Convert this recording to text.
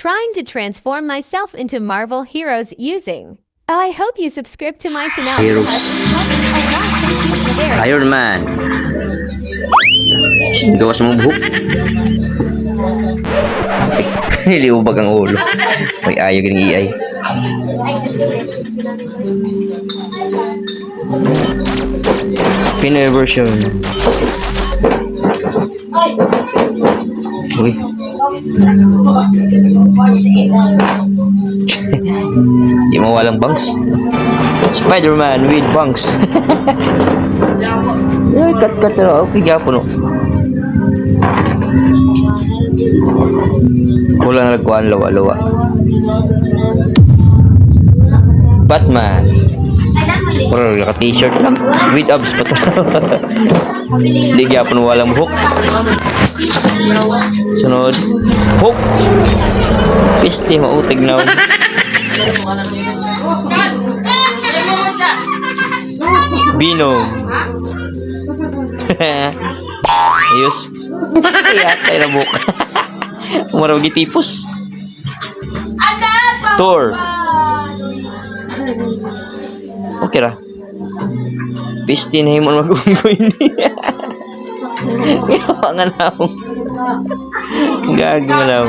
trying to transform myself into Marvel heroes using. Oh, I hope you subscribe to my channel. Heroes. Iron Man. Gawas mo buhok. Niliubag ang ulo. May ayaw ganing iay. Pinoy version. Uy. Di mo walang bangs. Spider-Man with bangs. Ay, cut na. Okay, gapo no. Kulang nagkuhan lawa-lawa. Batman. Pero naka-t-shirt lang. With abs pa to. Hindi gapo no walang buhok. Sunod. Hook. Piste, mautig na. Binom. Ayos. Yatay na buhok. Umaraw gitipos. Thor. Okay ra. Piste na himon mag-unggoy niya. Ginawa nga na ako. Gagawin lang.